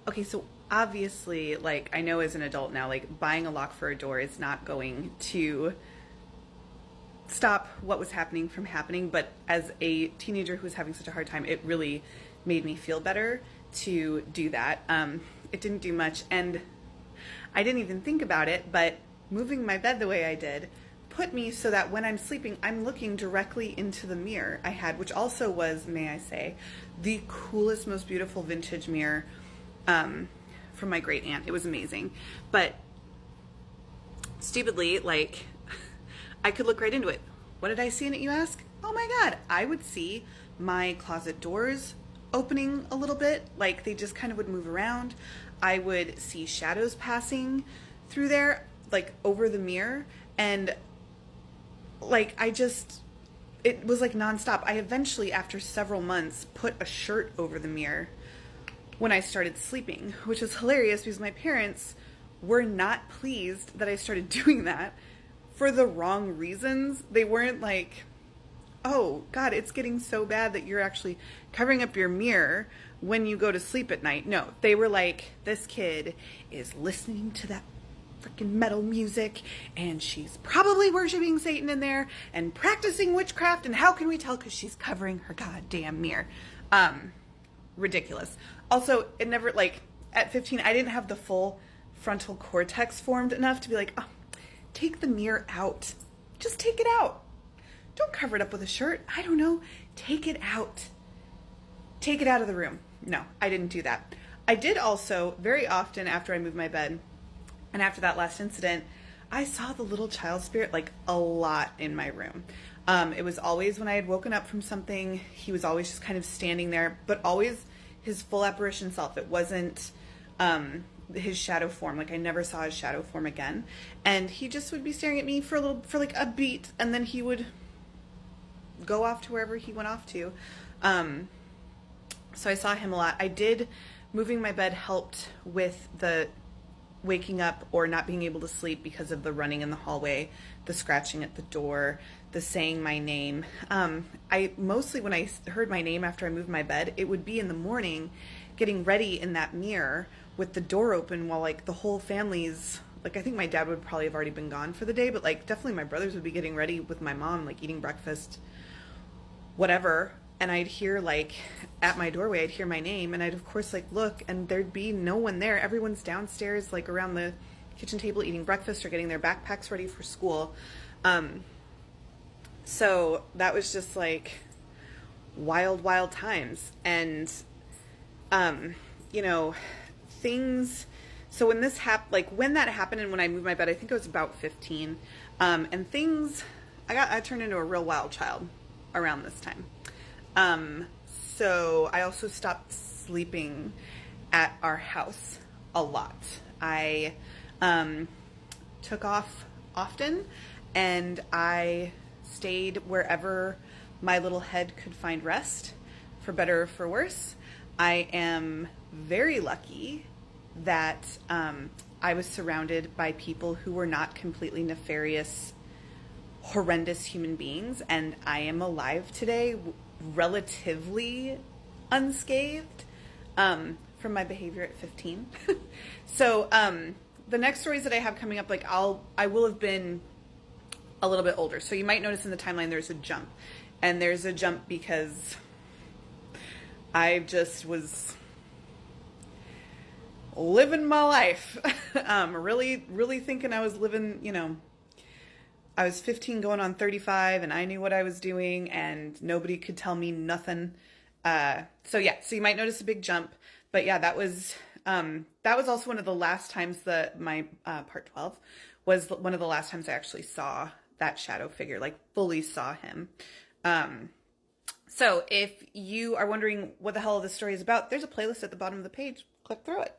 Okay, so obviously, like, I know as an adult now, like, buying a lock for a door is not going to stop what was happening from happening. But as a teenager who was having such a hard time, it really made me feel better to do that. It didn't do much, and I didn't even think about it, but moving my bed the way I did put me so that when I'm sleeping, I'm looking directly into the mirror I had, which also was, may I say, the coolest, most beautiful vintage mirror from my great aunt. It was amazing. But stupidly, like, I could look right into it. What did I see in it, you ask? Oh my God, I would see my closet doors opening a little bit, like they just kind of would move around. I would see shadows passing through there, like over the mirror, and like it was like nonstop. I eventually, after several months, put a shirt over the mirror when I started sleeping, which is hilarious because my parents were not pleased that I started doing that for the wrong reasons. They weren't like, oh God, it's getting so bad that you're actually covering up your mirror when you go to sleep at night. No, they were like, this kid is listening to that freaking metal music and she's probably worshiping Satan in there and practicing witchcraft, and how can we tell? Because she's covering her goddamn mirror. Ridiculous. Also, it never, like, at 15, I didn't have the full frontal cortex formed enough to be like, oh, take the mirror out. Just take it out. Don't cover it up with a shirt. I don't know. Take it out. Take it out of the room. No, I didn't do that. I did also, very often after I moved my bed, and after that last incident, I saw the little child spirit like a lot in my room. It was always when I had woken up from something, he was always just kind of standing there, but always his full apparition self. It wasn't his shadow form. Like, I never saw his shadow form again. And he just would be staring at me for like a beat, and then he would go off to wherever he went off to. So I saw him a lot. Moving my bed helped with the waking up or not being able to sleep because of the running in the hallway, the scratching at the door, the saying my name. I mostly, when I heard my name after I moved my bed, it would be in the morning getting ready in that mirror with the door open while like the whole family's, like, I think my dad would probably have already been gone for the day, but like definitely my brothers would be getting ready with my mom, like eating breakfast, whatever. And I'd hear, like, at my doorway, I'd hear my name, and I'd of course like look, and there'd be no one there. Everyone's downstairs, like around the kitchen table eating breakfast or getting their backpacks ready for school. So that was just like wild, wild times. And you know, things. So when this when that happened, and when I moved my bed, I think I was about 15. And things, I turned into a real wild child around this time. So I also stopped sleeping at our house a lot. I took off often, and I stayed wherever my little head could find rest, for better or for worse. I am very lucky that I was surrounded by people who were not completely nefarious, horrendous human beings, and I am alive today relatively unscathed from my behavior at 15. So the next stories that I have coming up, like I will have been a little bit older. So you might notice in the timeline there's a jump. And there's a jump because I just was living my life. Really, really thinking I was living, you know, I was 15 going on 35, and I knew what I was doing, and nobody could tell me nothing. So you might notice a big jump, but yeah, that was also one of the last times that my part 12 was one of the last times I actually saw that shadow figure, like fully saw him. So if you are wondering what the hell this story is about, there's a playlist at the bottom of the page. Click through it.